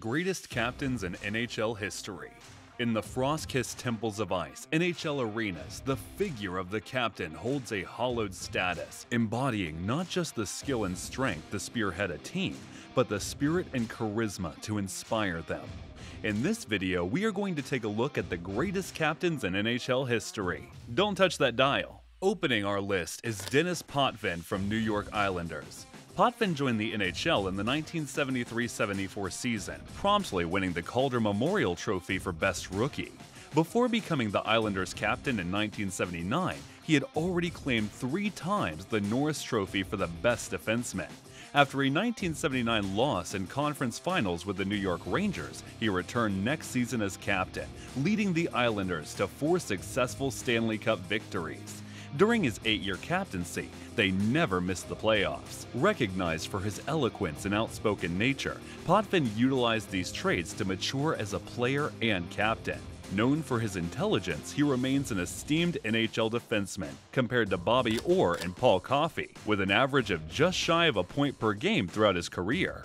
Greatest captains in NHL history. In the frost-kissed temples of ice, NHL arenas, the figure of the captain holds a hallowed status, embodying not just the skill and strength to spearhead a team, but the spirit and charisma to inspire them. In this video, we are going to take a look at the greatest captains in NHL history. Don't touch that dial. Opening our list is Denis Potvin from New York Islanders. Potvin joined the NHL in the 1973-74 season, promptly winning the Calder Memorial Trophy for Best Rookie. Before becoming the Islanders' captain in 1979, he had already claimed 3 times the Norris Trophy for the Best Defenseman. After a 1979 loss in conference finals with the New York Rangers, he returned next season as captain, leading the Islanders to 4 successful Stanley Cup victories. During his 8-year captaincy, they never missed the playoffs. Recognized for his eloquence and outspoken nature, Potvin utilized these traits to mature as a player and captain. Known for his intelligence, he remains an esteemed NHL defenseman compared to Bobby Orr and Paul Coffey, with an average of just shy of a point per game throughout his career.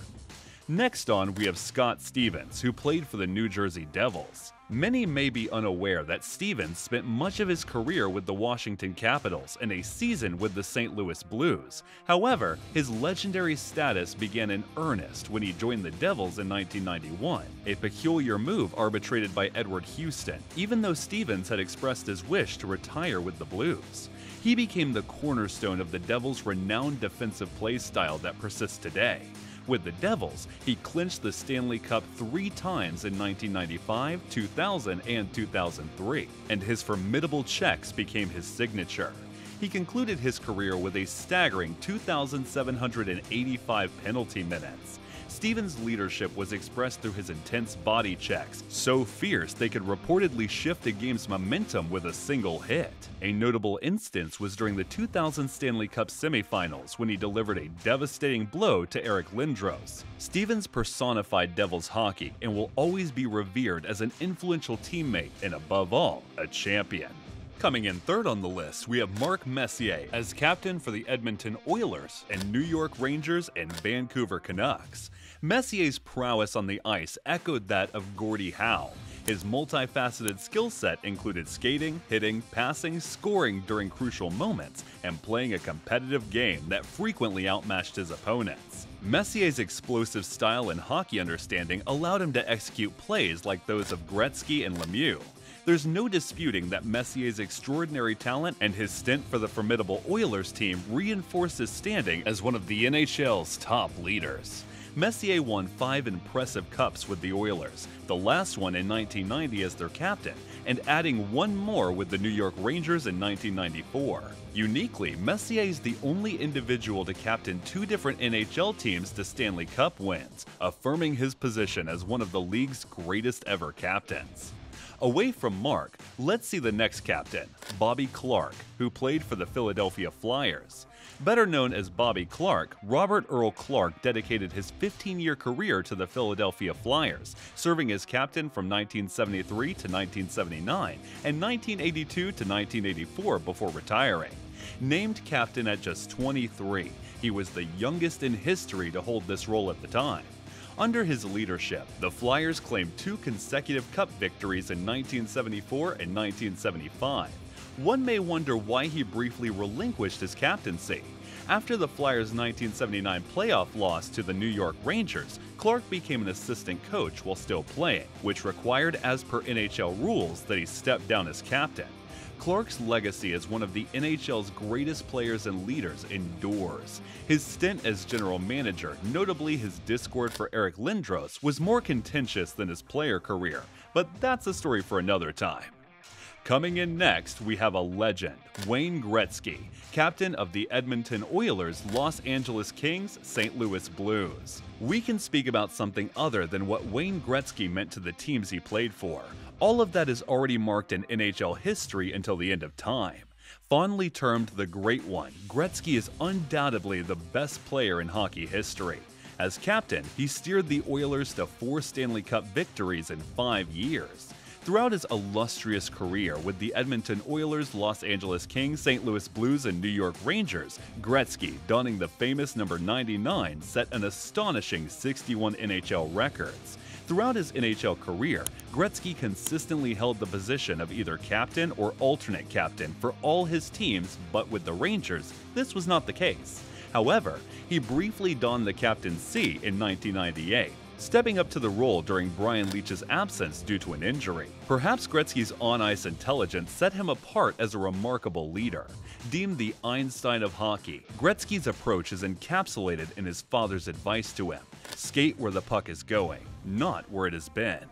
Next on, we have Scott Stevens, who played for the New Jersey Devils. Many may be unaware that Stevens spent much of his career with the Washington Capitals and a season with the St. Louis Blues. However, his legendary status began in earnest when he joined the Devils in 1991, a peculiar move arbitrated by Edward Houston, even though Stevens had expressed his wish to retire with the Blues. He became the cornerstone of the Devils' renowned defensive play style that persists today. With the Devils, he clinched the Stanley Cup 3 times in 1995, 2000, and 2003, and his formidable checks became his signature. He concluded his career with a staggering 2,785 penalty minutes. Stevens' leadership was expressed through his intense body checks, so fierce they could reportedly shift a game's momentum with a single hit. A notable instance was during the 2000 Stanley Cup semifinals when he delivered a devastating blow to Eric Lindros. Stevens personified Devils hockey and will always be revered as an influential teammate and, above all, a champion. Coming in third on the list, we have Mark Messier as captain for the Edmonton Oilers and New York Rangers and Vancouver Canucks. Messier's prowess on the ice echoed that of Gordie Howe. His multifaceted skill set included skating, hitting, passing, scoring during crucial moments, and playing a competitive game that frequently outmatched his opponents. Messier's explosive style and hockey understanding allowed him to execute plays like those of Gretzky and Lemieux. There's no disputing that Messier's extraordinary talent and his stint for the formidable Oilers team reinforced his standing as one of the NHL's top leaders. Messier won 5 impressive cups with the Oilers, the last one in 1990 as their captain, and adding 1 more with the New York Rangers in 1994. Uniquely, Messier is the only individual to captain 2 different NHL teams to Stanley Cup wins, affirming his position as one of the league's greatest ever captains. Away from Mark, let's see the next captain, Bobby Clarke, who played for the Philadelphia Flyers. Better known as Bobby Clarke, Robert Earl Clarke dedicated his 15-year career to the Philadelphia Flyers, serving as captain from 1973 to 1979 and 1982 to 1984 before retiring. Named captain at just 23, he was the youngest in history to hold this role at the time. Under his leadership, the Flyers claimed 2 consecutive Cup victories in 1974 and 1975. One may wonder why he briefly relinquished his captaincy. After the Flyers' 1979 playoff loss to the New York Rangers, Clarke became an assistant coach while still playing, which required, as per NHL rules, that he step down as captain. Clarke's legacy as one of the NHL's greatest players and leaders endures. His stint as general manager, notably his discord for Eric Lindros, was more contentious than his player career, but that's a story for another time. Coming in next, we have a legend, Wayne Gretzky, captain of the Edmonton Oilers, Los Angeles Kings, St. Louis Blues. We can speak about something other than what Wayne Gretzky meant to the teams he played for. All of that is already marked in NHL history until the end of time. Fondly termed the Great One, Gretzky is undoubtedly the best player in hockey history. As captain, he steered the Oilers to 4 Stanley Cup victories in 5 years. Throughout his illustrious career with the Edmonton Oilers, Los Angeles Kings, St. Louis Blues, and New York Rangers, Gretzky, donning the famous number 99, set an astonishing 61 NHL records. Throughout his NHL career, Gretzky consistently held the position of either captain or alternate captain for all his teams, but with the Rangers, this was not the case. However, he briefly donned the captaincy in 1998, stepping up to the role during Brian Leetch's absence due to an injury. Perhaps Gretzky's on-ice intelligence set him apart as a remarkable leader. Deemed the Einstein of hockey, Gretzky's approach is encapsulated in his father's advice to him: skate where the puck is going, not where it has been.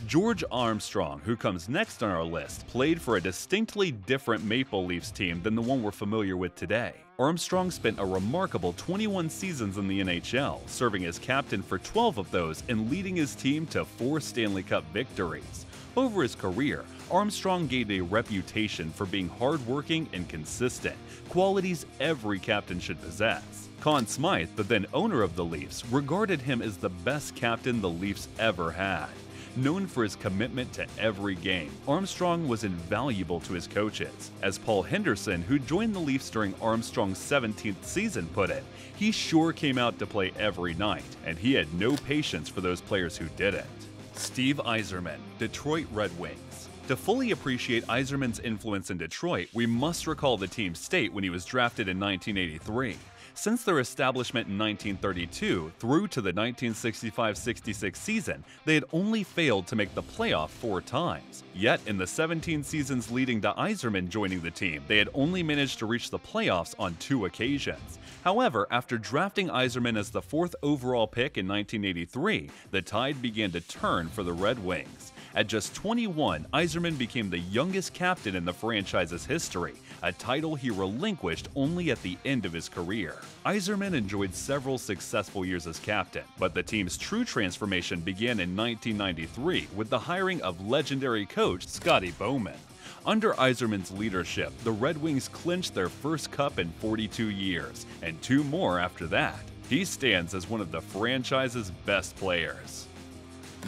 George Armstrong, who comes next on our list, played for a distinctly different Maple Leafs team than the one we're familiar with today. Armstrong spent a remarkable 21 seasons in the NHL, serving as captain for 12 of those and leading his team to 4 Stanley Cup victories. Over his career, Armstrong gained a reputation for being hardworking and consistent, qualities every captain should possess. Conn Smythe, the then owner of the Leafs, regarded him as the best captain the Leafs ever had. Known for his commitment to every game, Armstrong was invaluable to his coaches. As Paul Henderson, who joined the Leafs during Armstrong's 17th season, put it, he sure came out to play every night, and he had no patience for those players who didn't. Steve Yzerman, Detroit Red Wings. To fully appreciate Yzerman's influence in Detroit, we must recall the team's state when he was drafted in 1983. Since their establishment in 1932 through to the 1965-66 season, they had only failed to make the playoff 4 times. Yet, in the 17 seasons leading to Yzerman joining the team, they had only managed to reach the playoffs on 2 occasions. However, after drafting Yzerman as the 4th overall pick in 1983, the tide began to turn for the Red Wings. At just 21, Yzerman became the youngest captain in the franchise's history, a title he relinquished only at the end of his career. Yzerman enjoyed several successful years as captain, but the team's true transformation began in 1993 with the hiring of legendary coach Scotty Bowman. Under Yzerman's leadership, the Red Wings clinched their first cup in 42 years, and 2 more after that. He stands as one of the franchise's best players.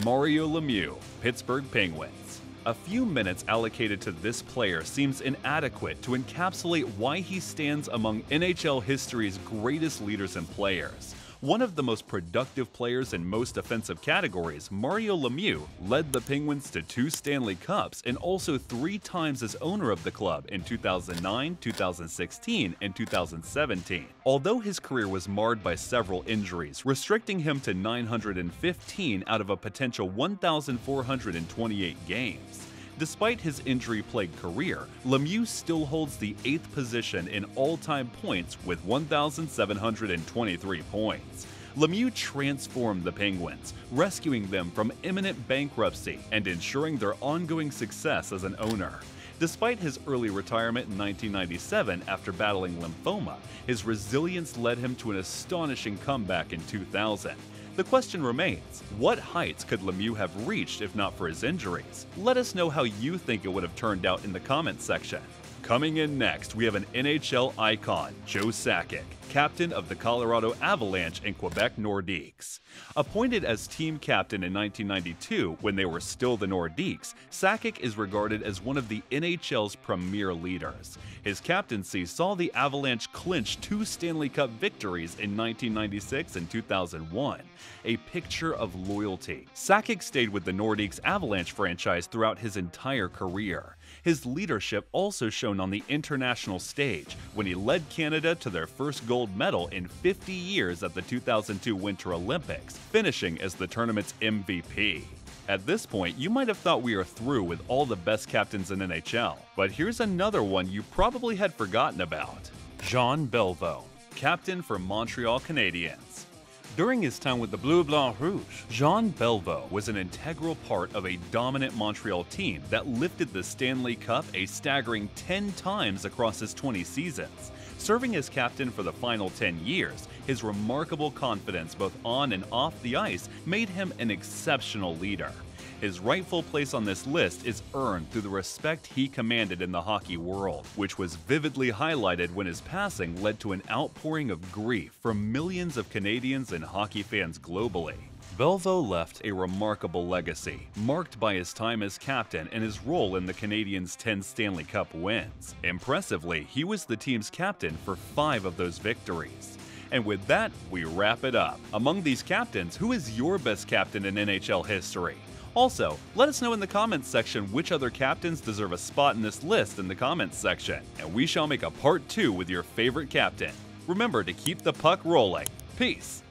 Mario Lemieux, Pittsburgh Penguins. A few minutes allocated to this player seems inadequate to encapsulate why he stands among NHL history's greatest leaders and players. One of the most productive players in most offensive categories, Mario Lemieux led the Penguins to 2 Stanley Cups and also 3 times as owner of the club in 2009, 2016, and 2017. Although his career was marred by several injuries, restricting him to 915 out of a potential 1,428 games. Despite his injury-plagued career, Lemieux still holds the 8th position in all-time points with 1,723 points. Lemieux transformed the Penguins, rescuing them from imminent bankruptcy and ensuring their ongoing success as an owner. Despite his early retirement in 1997 after battling lymphoma, his resilience led him to an astonishing comeback in 2000. The question remains, what heights could Lemieux have reached if not for his injuries? Let us know how you think it would have turned out in the comments section. Coming in next, we have an NHL icon, Joe Sakic, captain of the Colorado Avalanche and Quebec Nordiques. Appointed as team captain in 1992 when they were still the Nordiques, Sakic is regarded as one of the NHL's premier leaders. His captaincy saw the Avalanche clinch 2 Stanley Cup victories in 1996 and 2001, a picture of loyalty. Sakic stayed with the Nordiques Avalanche franchise throughout his entire career. His leadership also shone on the international stage when he led Canada to their first gold medal in 50 years at the 2002 Winter Olympics, finishing as the tournament's MVP. At this point, you might have thought we are through with all the best captains in NHL, but here's another one you probably had forgotten about. Jean Béliveau, captain for Montreal Canadiens. During his time with the Bleu Blanc Rouge, Jean Béliveau was an integral part of a dominant Montreal team that lifted the Stanley Cup a staggering 10 times across his 20 seasons. Serving as captain for the final 10 years, his remarkable confidence both on and off the ice made him an exceptional leader. His rightful place on this list is earned through the respect he commanded in the hockey world, which was vividly highlighted when his passing led to an outpouring of grief from millions of Canadians and hockey fans globally. Béliveau left a remarkable legacy, marked by his time as captain and his role in the Canadiens' 10 Stanley Cup wins. Impressively, he was the team's captain for 5 of those victories. And with that, we wrap it up. Among these captains, who is your best captain in NHL history? Also, let us know in the comments section which other captains deserve a spot in this list in the comments section, and we shall make a part 2 with your favorite captain. Remember to keep the puck rolling. Peace!